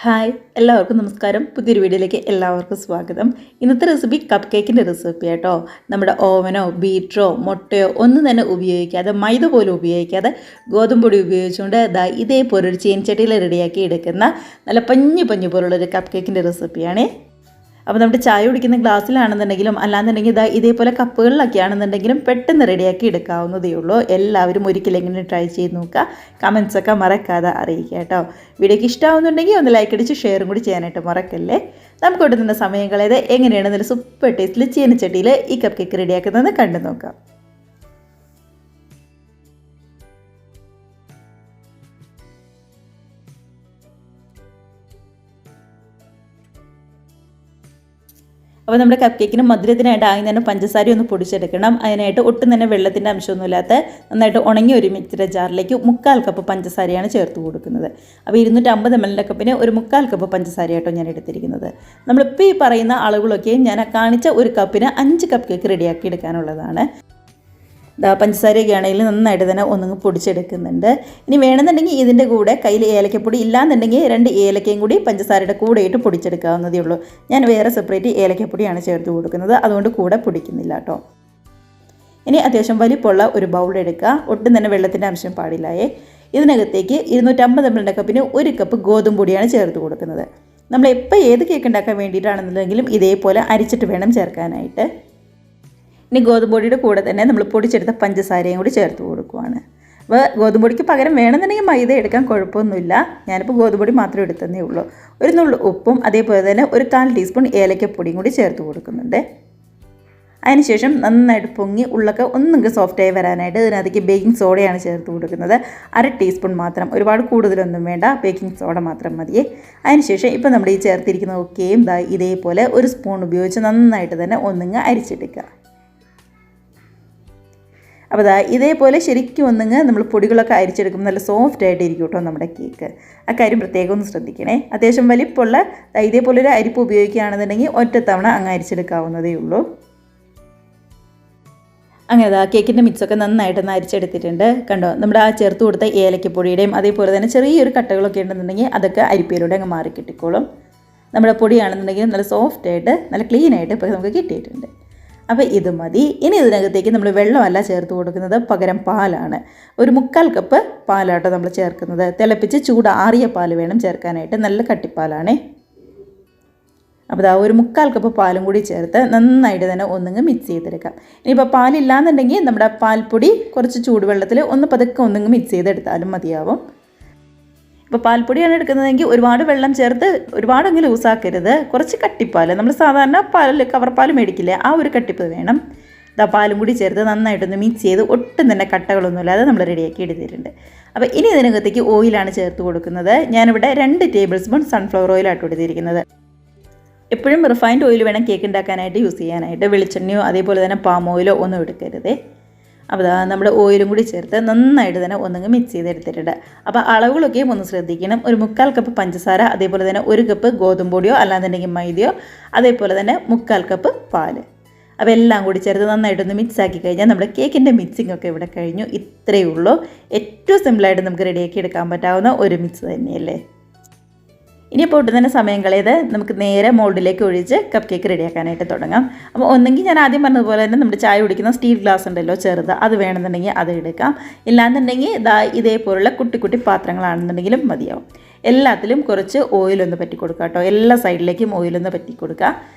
Hi എല്ലാവർക്കും നമസ്കാരം. പുതിയൊരു വീഡിയോയിലേക്ക് എല്ലാവർക്കും സ്വാഗതം. ഇന്നത്തെ റെസിപ്പി കപ്പ് കേക്കിൻ്റെ റെസിപ്പി ആട്ടോ. നമ്മുടെ ഓവനോ ബീറ്ററോ മുട്ടയോ ഒന്നും തന്നെ ഉപയോഗിക്കാതെ, മൈദ പോലും ഉപയോഗിക്കാതെ, ഗോതമ്പൊടി ഉപയോഗിച്ചുകൊണ്ട് ഇതേപോലെ ഒരു ചീനച്ചട്ടിയിൽ റെഡിയാക്കി എടുക്കുന്ന നല്ല പഞ്ഞു പോലുള്ളൊരു കപ്പ് കേക്കിൻ്റെ റെസിപ്പിയാണ്. അപ്പോൾ നമ്മുടെ ചായ കുടിക്കുന്ന ഗ്ലാസ്സിലാണെന്നുണ്ടെങ്കിലും അല്ലാന്നുണ്ടെങ്കിൽ ഇതേപോലെ കപ്പുകളിലൊക്കെ ആണെന്നുണ്ടെങ്കിലും പെട്ടെന്ന് റെഡിയാക്കി എടുക്കാവുന്നതേ ഉള്ളൂ. എല്ലാവരും ഒരിക്കലെങ്കിലും ട്രൈ ചെയ്ത് നോക്കുക. കമൻസൊക്കെ മറക്കാതെ അറിയിക്കുക കേട്ടോ. വീഡിയോക്ക് ഇഷ്ടമാവുന്നുണ്ടെങ്കിൽ ഒന്ന് ലൈക്ക് അടിച്ച് ഷെയറും കൂടി ചെയ്യാനായിട്ട് മറക്കല്ലേ. നമുക്ക് കൊടുക്കുന്ന സമയം കളയാതെ എങ്ങനെയാണ് നല്ല സൂപ്പർ ടേസ്റ്റിൽ ചീനച്ചട്ടിയിൽ ഈ കപ്പ് കേക്ക് റെഡിയാക്കുന്നതെന്ന് കണ്ടു നോക്കാം. അപ്പോൾ നമ്മുടെ കപ്പ് കേക്കിന് മധുരത്തിനായിട്ട് ആദ്യം തന്നെ പഞ്ചസാര ഒന്ന് പൊടിച്ചെടുക്കണം. അതിനായിട്ട് ഒട്ടും തന്നെ വെള്ളത്തിൻ്റെ അംശമൊന്നുമില്ലാത്ത നന്നായിട്ട് ഉണങ്ങിയ ഒരു മിക്സിയുടെ ജാറിലേക്ക് 1/4 കപ്പ് പഞ്ചസാരയാണ് ചേർത്ത് കൊടുക്കുന്നത്. അപ്പോൾ 250 ml കപ്പിന് ഒരു 1/4 കപ്പ് പഞ്ചസാരയായിട്ടോ ഞാൻ എടുത്തിരിക്കുന്നത്. നമ്മളിപ്പോൾ ഈ പറയുന്ന അളവുകളൊക്കെ ഞാൻ കാണിച്ച ഒരു കപ്പിന് 5 കപ്പ് കേക്ക് റെഡിയാക്കി എടുക്കാനുള്ളതാണ്. പഞ്ചസാരയൊക്കെ ആണെങ്കിൽ നന്നായിട്ട് തന്നെ ഒന്നങ്ങ് പൊടിച്ചെടുക്കുന്നുണ്ട്. ഇനി വേണമെന്നുണ്ടെങ്കിൽ ഇതിൻ്റെ കൂടെ കയ്യിൽ ഏലക്കപ്പൊടി ഇല്ലാന്നുണ്ടെങ്കിൽ 2 ഏലക്കയും കൂടി പഞ്ചസാരയുടെ കൂടെ ഇട്ട് പൊടിച്ചെടുക്കാവുന്നതേ ഉള്ളൂ. ഞാൻ വേറെ സെപ്പറേറ്റ് ഏലക്കപ്പൊടിയാണ് ചേർത്ത് കൊടുക്കുന്നത്, അതുകൊണ്ട് കൂടെ പൊടിക്കുന്നില്ല കേട്ടോ. ഇനി അത്യാവശ്യം വലിപ്പമുള്ള ഒരു ബൗൾ എടുക്കുക. ഒട്ടും തന്നെ വെള്ളത്തിൻ്റെ അംശം പാടില്ലായേ. ഇതിനകത്തേക്ക് 250 ml കപ്പിന് 1 കപ്പ് ഗോതമ്പ് പൊടിയാണ് ചേർത്ത് കൊടുക്കുന്നത്. നമ്മൾ എപ്പോൾ ഏത് കേക്ക് ഉണ്ടാക്കാൻ വേണ്ടിയിട്ടാണെന്നുണ്ടെങ്കിലും ഇതേപോലെ അരിച്ചിട്ട് വേണം ചേർക്കാനായിട്ട്. ഇനി ഗോതമ്പൊടിയുടെ കൂടെ തന്നെ നമ്മൾ പൊടിച്ചെടുത്ത പഞ്ചസാരയും കൂടി ചേർത്ത് കൊടുക്കുവാണ്. അപ്പോൾ ഗോതമ്പൊടിക്ക് പകരം വേണമെന്നുണ്ടെങ്കിൽ മൈദ എടുക്കാൻ കുഴപ്പമൊന്നുമില്ല. ഞാനിപ്പോൾ ഗോതമ്പൊടി മാത്രമേ എടുത്തതേ ഉള്ളൂ. ഒരു നുള്ളു ഉപ്പും അതേപോലെ തന്നെ ഒരു 1/4 ടീസ്പൂൺ ഏലക്കപ്പൊടിയും കൂടി ചേർത്ത് കൊടുക്കുന്നുണ്ട്. അതിനുശേഷം നന്നായിട്ട് പൊങ്ങി ഉള്ളൊക്കെ ഒന്നുകിൽ സോഫ്റ്റായി വരാനായിട്ട് ഇതിനകത്തേക്ക് ബേക്കിംഗ് സോഡയാണ് ചേർത്ത് കൊടുക്കുന്നത്. 1/2 ടീസ്പൂൺ മാത്രം, ഒരുപാട് കൂടുതലൊന്നും വേണ്ട, ബേക്കിംഗ് സോഡ മാത്രം മതിയേ. അതിനുശേഷം ഇപ്പോൾ നമ്മൾ ഈ ചേർത്തിരിക്കുന്നതൊക്കെയും ഇതേപോലെ ഒരു സ്പൂൺ ഉപയോഗിച്ച് നന്നായിട്ട് തന്നെ ഒന്നുങ്ങ് അരിച്ചെടുക്കുക. അപ്പോൾ ഇതേപോലെ ശരിക്കും ഒന്നുങ്ങ് നമ്മൾ പൊടികളൊക്കെ അരിച്ചെടുക്കുമ്പോൾ നല്ല സോഫ്റ്റ് ആയിട്ടിരിക്കും കേട്ടോ നമ്മുടെ കേക്ക്. ആ കാര്യം പ്രത്യേകം ഒന്ന് ശ്രദ്ധിക്കണേ. അത്യാവശ്യം വലിപ്പമുള്ള ഇതേപോലൊരു അരിപ്പ് ഉപയോഗിക്കുകയാണെന്നുണ്ടെങ്കിൽ ഒറ്റത്തവണ അങ്ങ് അരിച്ചെടുക്കാവുന്നതേ ഉള്ളൂ. അങ്ങനെ കേക്കിൻ്റെ മിക്സൊക്കെ നന്നായിട്ടൊന്ന് അരിച്ചെടുത്തിട്ടുണ്ട്. കണ്ടോ, നമ്മുടെ ആ ചേർത്ത് കൊടുത്ത ഏലക്കപ്പൊടിയുടെയും അതേപോലെ തന്നെ ചെറിയൊരു കട്ടകളൊക്കെ ഉണ്ടെന്നുണ്ടെങ്കിൽ അതൊക്കെ അരിപ്പയിലൂടെ അങ്ങ് മാറി കിട്ടിക്കോളും. നമ്മുടെ പൊടിയാണെന്നുണ്ടെങ്കിൽ നല്ല സോഫ്റ്റായിട്ട് നല്ല ക്ലീനായിട്ട് ഇപ്പോൾ നമുക്ക് കിട്ടിയിട്ടുണ്ട്. അപ്പോൾ ഇത് മതി. ഇനി ഇതിനകത്തേക്ക് നമ്മൾ വെള്ളമല്ല ചേർത്ത് കൊടുക്കുന്നത്, പകരം പാലാണ്. ഒരു 1/4 കപ്പ് പാലാട്ടോ നമ്മൾ ചേർക്കുന്നത്. തിളപ്പിച്ച് ചൂടാറിയ പാൽ വേണം ചേർക്കാനായിട്ട്, നല്ല കട്ടിപ്പാലാണേ. അപ്പോൾ ഒരു 1/4 കപ്പ് പാലും കൂടി ചേർത്ത് നന്നായിട്ട് തന്നെ ഒന്നുങ്ങ് മിക്സ് ചെയ്തെടുക്കാം. ഇനിയിപ്പോൾ പാലില്ലാന്നുണ്ടെങ്കിൽ നമ്മുടെ പാൽപ്പൊടി കുറച്ച് ചൂടുവെള്ളത്തിൽ ഒന്ന് പതുക്കെ ഒന്നുങ്ങ് മിക്സ് ചെയ്തെടുത്താലും മതിയാവും. ഇപ്പോൾ പാൽപ്പൊടിയാണ് എടുക്കുന്നതെങ്കിൽ ഒരുപാട് വെള്ളം ചേർത്ത് ഒരുപാടങ്ങ് ലൂസാക്കരുത്. കുറച്ച് കട്ടിപ്പാൽ, നമ്മൾ സാധാരണ പാൽ കവർ പാൽ മേടിക്കില്ലേ, ആ ഒരു കട്ടിപ്പ് വേണം. പാലും കൂടി ചേർത്ത് നന്നായിട്ടൊന്ന് മിക്സ് ചെയ്ത് ഒട്ടും തന്നെ കട്ടകളൊന്നുമില്ലാതെ നമ്മൾ റെഡിയാക്കി എടുത്തിട്ടുണ്ട്. അപ്പോൾ ഇനി ഇതിനകത്തേക്ക് ഓയിലാണ് ചേർത്ത് കൊടുക്കുന്നത്. ഞാനിവിടെ 2 ടേബിൾ സ്പൂൺ സൺഫ്ലവർ ഓയിലായിട്ട് എടുത്തിരിക്കുന്നത്. എപ്പോഴും റിഫൈൻഡ് ഓയിൽ വേണം കേക്ക് ഉണ്ടാക്കാനായിട്ട് യൂസ് ചെയ്യാനായിട്ട്. വെളിച്ചെണ്ണയോ അതേപോലെ തന്നെ പാം ഓയിലോ ഒന്നും എടുക്കരുതേ. അപ്പോൾ നമ്മുടെ ഓയിലും കൂടി ചേർത്ത് നന്നായിട്ട് തന്നെ ഒന്നങ്ങ് മിക്സ് ചെയ്തെടുത്തിട്ടുണ്ട്. അപ്പോൾ അളവുകളൊക്കെയും ഒന്ന് ശ്രദ്ധിക്കണം. ഒരു 1/4 കപ്പ് പഞ്ചസാര, അതേപോലെ തന്നെ 1 കപ്പ് ഗോതമ്പ് പൊടിയോ അല്ലാന്നുണ്ടെങ്കിൽ മൈദയോ, അതേപോലെ തന്നെ 1/4 കപ്പ് പാല്. അപ്പോൾ എല്ലാം കൂടി ചേർത്ത് നന്നായിട്ടൊന്ന് മിക്സ് ആക്കി കഴിഞ്ഞാൽ നമ്മുടെ കേക്കിൻ്റെ മിക്സിംഗ് ഒക്കെ ഇവിടെ കഴിഞ്ഞു. ഇത്രയേ ഉള്ളൂ. ഏറ്റവും സിമ്പിളായിട്ട് നമുക്ക് റെഡിയാക്കി എടുക്കാൻ പറ്റാവുന്ന ഒരു മിക്സ് തന്നെയല്ലേ. ഇനിയിപ്പോൾ ഒട്ടും തന്നെ സമയം കളയത് നമുക്ക് നേരെ മോൾഡിലേക്ക് ഒഴിച്ച് കപ്പ് കേക്ക് റെഡിയാക്കാനായിട്ട് തുടങ്ങാം. അപ്പോൾ ഒന്നെങ്കിൽ ഞാൻ ആദ്യം പറഞ്ഞതുപോലെ തന്നെ നമ്മുടെ ചായ കുടിക്കുന്ന സ്റ്റീൽ ഗ്ലാസ് ഉണ്ടല്ലോ ചെറുത്, അത് വേണമെന്നുണ്ടെങ്കിൽ അത് എടുക്കാം. ഇല്ലാന്നുണ്ടെങ്കിൽ ഇതേപോലുള്ള കുട്ടി പാത്രങ്ങളാണെന്നുണ്ടെങ്കിലും മതിയാവും. എല്ലാത്തിലും കുറച്ച് ഓയിലൊന്ന് പറ്റി കൊടുക്കുക കേട്ടോ. എല്ലാ സൈഡിലേക്കും ഓയിലൊന്ന് പറ്റി കൊടുക്കുക.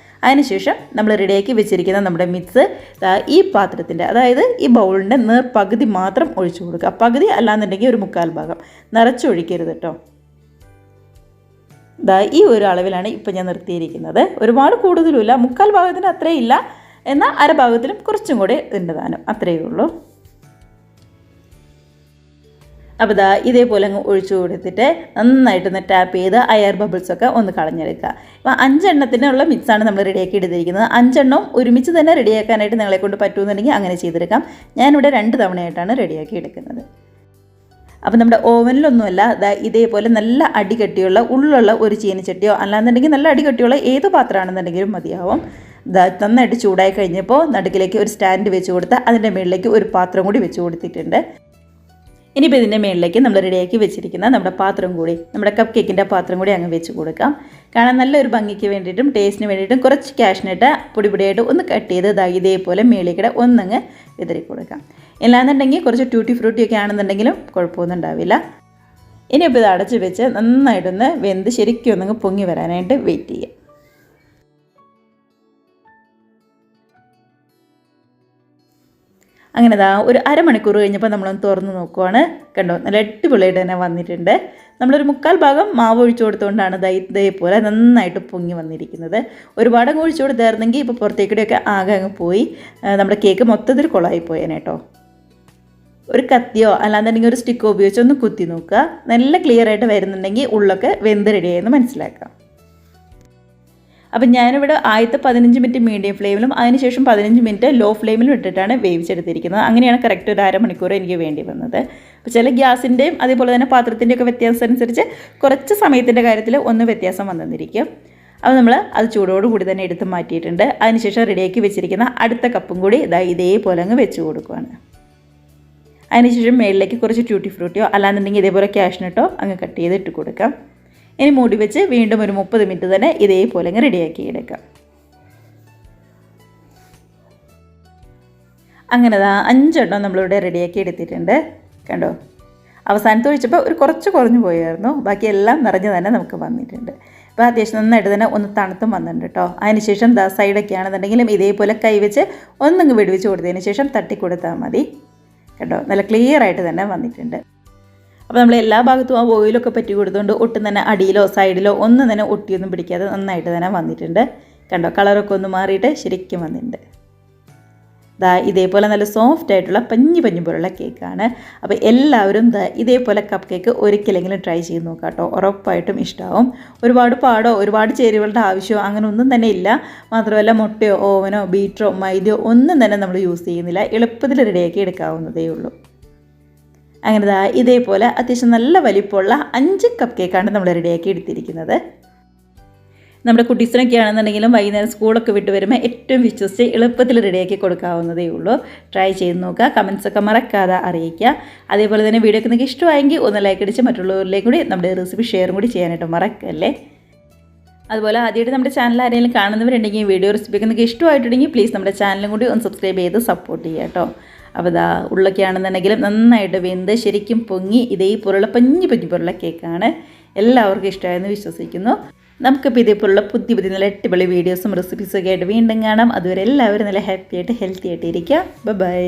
അതിനുശേഷം നമ്മൾ റെഡിയാക്കി വെച്ചിരിക്കുന്ന നമ്മുടെ മിക്സ് ഈ പാത്രത്തിൻ്റെ, അതായത് ഈ ബൗളിൻ്റെ പകുതി മാത്രം ഒഴിച്ചു കൊടുക്കുക. പകുതി അല്ലാന്നുണ്ടെങ്കിൽ ഒരു 1/4 ഭാഗം, നിറച്ചൊഴിക്കരുത് കേട്ടോ. ഈ ഒരു അളവിലാണ് ഇപ്പം ഞാൻ നിർത്തിയിരിക്കുന്നത്. ഒരുപാട് കൂടുതലുമില്ല, 1/4 ഭാഗത്തിന് അത്രയും ഇല്ല, എന്നാൽ അര ഭാഗത്തിലും കുറച്ചും കൂടി ഉണ്ടതാനും, അത്രയേ ഉള്ളൂ. അപ്പോൾ ഇതേപോലെ അങ്ങ് ഒഴിച്ചു കൊടുത്തിട്ട് നന്നായിട്ടൊന്ന് ടാപ്പ് ചെയ്ത് എയർ ബബിൾസൊക്കെ ഒന്ന് കളഞ്ഞെടുക്കുക. അപ്പോൾ 5 എണ്ണത്തിനുള്ള മിക്സാണ് നമ്മൾ റെഡിയാക്കി എടുത്തിരിക്കുന്നത്. 5 എണ്ണം ഒരുമിച്ച് തന്നെ റെഡിയാക്കാനായിട്ട് നിങ്ങളെ കൊണ്ട് പറ്റുമെന്നുണ്ടെങ്കിൽ അങ്ങനെ ചെയ്തെടുക്കാം. ഞാനിവിടെ 2 തവണയായിട്ടാണ് റെഡിയാക്കി എടുക്കുന്നത്. അപ്പോൾ നമ്മുടെ ഓവനിലൊന്നുമല്ല, ഇതേപോലെ നല്ല അടികട്ടിയുള്ള ഉള്ളുള്ള ഒരു ചീനച്ചട്ടിയോ അല്ലാന്നുണ്ടെങ്കിൽ നല്ല അടികട്ടിയുള്ള ഏത് പാത്രമാണെന്നുണ്ടെങ്കിലും മതിയാവും. നന്നായിട്ട് ചൂടായി കഴിഞ്ഞപ്പോൾ നടുക്കിലേക്ക് ഒരു സ്റ്റാൻഡ് വെച്ച് കൊടുത്ത് അതിൻ്റെ മുകളിലേക്ക് ഒരു പാത്രം കൂടി വെച്ച് കൊടുത്തിട്ടുണ്ട്. ഇനിയിപ്പോൾ ഇതിൻ്റെ മുകളിലേക്ക് നമ്മൾ റെഡിയാക്കി വെച്ചിരിക്കുന്ന നമ്മുടെ പാത്രം കൂടി, നമ്മുടെ കപ്പ് കേക്കിൻ്റെ പാത്രം കൂടി അങ്ങ് വെച്ച് കൊടുക്കാം. കാരണം നല്ലൊരു ഭംഗിക്ക് വേണ്ടിയിട്ടും ടേസ്റ്റിന് വേണ്ടിയിട്ടും കുറച്ച് കാഷ്നട്ട് പൊടിപൊടിയായിട്ട് ഒന്ന് കട്ട് ചെയ്ത് ഇതേപോലെ മേളിക്കടെ ഒന്നങ്ങ് വിതറി കൊടുക്കാം. ഇല്ലാന്നുണ്ടെങ്കിൽ കുറച്ച് ട്യൂട്ടി ഫ്രൂട്ടിയൊക്കെ ആണെന്നുണ്ടെങ്കിലും കുഴപ്പമൊന്നും ഉണ്ടാവില്ല. ഇനിയിപ്പോൾ ഇത് അടച്ച് വെച്ച് നന്നായിട്ടൊന്ന് വെന്ത് ശരിക്കും ഒന്നങ്ങ് പൊങ്ങി വരാനായിട്ട് വെയിറ്റ് ചെയ്യാം. അങ്ങനെ ഒരു അരമണിക്കൂർ കഴിഞ്ഞപ്പോൾ നമ്മളൊന്ന് തുറന്ന് നോക്കുവാണ്. കണ്ടോ, നല്ല അടിപൊളിയായിട്ട് തന്നെ വന്നിട്ടുണ്ട്. നമ്മളൊരു 1/4 ഭാഗം മാവ് ഒഴിച്ചു കൊടുത്തുകൊണ്ടാണ് ഇതേപോലെ നന്നായിട്ട് പൊങ്ങി വന്നിരിക്കുന്നത്. ഒരുപാട് അങ്ങ് ഒഴിച്ചു കൊടുത്തായിരുന്നെങ്കിൽ ഇപ്പോൾ പുറത്തേക്കൂടെയൊക്കെ ആകെ അങ്ങ് പോയി നമ്മുടെ കേക്ക് മൊത്തത്തിൽ കുളമായി പോയേനെ കേട്ടോ. ഒരു കത്തിയോ അല്ലാന്നുണ്ടെങ്കിൽ ഒരു സ്റ്റിക്കോ ഉപയോഗിച്ച് ഒന്ന് കുത്തി നോക്കുക. നല്ല ക്ലിയർ ആയിട്ട് വരുന്നുണ്ടെങ്കിൽ ഉള്ളൊക്കെ വെന്ത് റെഡിയായെന്ന് മനസ്സിലാക്കാം. അപ്പം ഞാനിവിടെ ആദ്യത്തെ 15 മിനിറ്റ് മീഡിയം ഫ്ലെയിമിലും അതിനുശേഷം 15 മിനിറ്റ് ലോ ഫ്ലെയിമിലും ഇട്ടിട്ടാണ് വേവിച്ചെടുത്തിരിക്കുന്നത്. അങ്ങനെയാണ് കറക്റ്റ് ഒരു അരമണിക്കൂർ എനിക്ക് വേണ്ടി വന്നത്. അപ്പോൾ ചില ഗ്യാസിൻ്റെയും അതേപോലെ തന്നെ പാത്രത്തിൻ്റെയൊക്കെ വ്യത്യാസം അനുസരിച്ച് കുറച്ച് സമയത്തിൻ്റെ കാര്യത്തിൽ ഒന്ന് വ്യത്യാസം വന്നിരിക്കും. അപ്പോൾ നമ്മൾ അത് ചൂടോടുകൂടി തന്നെ എടുത്ത് മാറ്റിയിട്ടുണ്ട്. അതിനുശേഷം റെഡിയാക്കി വെച്ചിരിക്കുന്ന അടുത്ത കപ്പും കൂടി ഇതേപോലെ അങ്ങ് വെച്ച് കൊടുക്കുകയാണ്. അതിനുശേഷം മേളിലേക്ക് കുറച്ച് ട്യൂട്ടി ഫ്രൂട്ടിയോ അല്ലാന്നുണ്ടെങ്കിൽ ഇതേപോലെ കാഷ്നട്ടോ അങ്ങ് കട്ട് ചെയ്ത് ഇട്ട് കൊടുക്കാം. ഇനി മൂടി വെച്ച് വീണ്ടും ഒരു 30 മിനിറ്റ് തന്നെ ഇതേപോലെ അങ്ങ് റെഡിയാക്കി എടുക്കാം. അങ്ങനെ 5 എണ്ണം നമ്മളിവിടെ റെഡിയാക്കി എടുത്തിട്ടുണ്ട്. കണ്ടോ, അവസാനത്ത് ഒഴിച്ചപ്പോൾ ഒരു കുറച്ച് കുറഞ്ഞു പോയായിരുന്നു. ബാക്കിയെല്ലാം നിറഞ്ഞ് തന്നെ നമുക്ക് വന്നിട്ടുണ്ട്. അപ്പോൾ അത്യാവശ്യം നന്നായിട്ട് തന്നെ ഒന്ന് തണുത്തും വന്നിട്ടുണ്ട് കേട്ടോ. അതിനുശേഷം സൈഡൊക്കെ ആണെന്നുണ്ടെങ്കിലും ഇതേപോലെ കൈവച്ച് ഒന്നങ്ങ് വെടിവെച്ച് കൊടുത്തതിന് ശേഷം തട്ടി കൊടുത്താൽ മതി. കേട്ടോ, നല്ല ക്ലിയർ ആയിട്ട് തന്നെ വന്നിട്ടുണ്ട്. അപ്പോൾ നമ്മൾ എല്ലാ ഭാഗത്തും ആ ഓയിലൊക്കെ പറ്റി കൊടുത്തുകൊണ്ട് ഒട്ടും തന്നെ അടിയിലോ സൈഡിലോ ഒന്നും തന്നെ ഒട്ടിയൊന്നും പിടിക്കാതെ നന്നായിട്ട് തന്നെ വന്നിട്ടുണ്ട്. കണ്ടോ, കളറൊക്കെ ഒന്ന് മാറിയിട്ട് ശരിക്കും വന്നിട്ടുണ്ട്. ഇതേപോലെ നല്ല സോഫ്റ്റ് ആയിട്ടുള്ള പഞ്ഞി പോലുള്ള കേക്കാണ്. അപ്പോൾ എല്ലാവരും ഇതേപോലെ കപ്പ് കേക്ക് ഒരിക്കലെങ്കിലും ട്രൈ ചെയ്ത് നോക്കാം കേട്ടോ. ഉറപ്പായിട്ടും ഇഷ്ടമാവും. ഒരുപാട് പാടോ ഒരുപാട് ചേരുവകളുടെ ആവശ്യമോ അങ്ങനെ ഒന്നും തന്നെ ഇല്ല. മാത്രമല്ല മുട്ടയോ ഓവനോ ബീറ്ററോ മൈദയോ ഒന്നും തന്നെ നമ്മൾ യൂസ് ചെയ്യുന്നില്ല. എളുപ്പത്തിൽ റെഡിയാക്കി എടുക്കാവുന്നതേ ഉള്ളൂ. അങ്ങനെ ഇതേപോലെ അത്യാവശ്യം നല്ല വലിപ്പമുള്ള 5 കപ്പ് കേക്കാണ് നമ്മൾ റെഡിയാക്കി എടുത്തിരിക്കുന്നത്. നമ്മുടെ കുട്ടീസിനൊക്കെ ആണെന്നുണ്ടെങ്കിലും വൈകുന്നേരം സ്കൂളൊക്കെ വിട്ട് വരുമ്പോൾ ഏറ്റവും വിശ്വസിച്ച് എളുപ്പത്തിൽ റെഡിയാക്കി കൊടുക്കാവുന്നതേ ഉള്ളൂ. ട്രൈ ചെയ്ത് നോക്കുക. കമൻസൊക്കെ മറക്കാതെ അറിയിക്കുക. അതേപോലെ തന്നെ വീഡിയോ ഒക്കെ നിങ്ങൾക്ക് ഇഷ്ടമായെങ്കിൽ ഒന്ന് ലൈക്ക് അടിച്ച് മറ്റുള്ളവരിലേക്ക് കൂടി നമ്മുടെ റെസിപ്പി ഷെയറും കൂടി ചെയ്യാനായിട്ട് മറക്കല്ലേ. അതുപോലെ ആദ്യമായിട്ട് നമ്മുടെ ചാനൽ ആരെങ്കിലും കാണുന്നവരുണ്ടെങ്കിൽ വീഡിയോ റെസിപ്പിയൊക്കെ നിങ്ങൾക്ക് ഇഷ്ടമായിട്ടുണ്ടെങ്കിൽ പ്ലീസ് നമ്മുടെ ചാനലും കൂടി ഒന്ന് സബ്സ്ക്രൈബ് ചെയ്ത് സപ്പോർട്ട് ചെയ്യുക കേട്ടോ. അപ്പോൾ ഉള്ളൊക്കെ ആണെന്നുണ്ടെങ്കിലും നന്നായിട്ട് വെന്ത് ശരിക്കും പൊങ്ങി ഇതേപോലുള്ള പഞ്ഞി പോലുള്ള കേക്കാണ്. എല്ലാവർക്കും ഇഷ്ടമായെന്ന് വിശ്വസിക്കുന്നു. നമുക്കിപ്പോൾ ഇതേപോലുള്ള പുതിയ നല്ല അടിപൊളി വീഡിയോസും റെസിപ്പീസൊക്കെ ആയിട്ട് വീണ്ടും കാണാം. അതുവരെ എല്ലാവരും നല്ല ഹാപ്പി ആയിട്ട് ഹെൽത്തി ആയിട്ട് ഇരിക്കുക. ബൈ.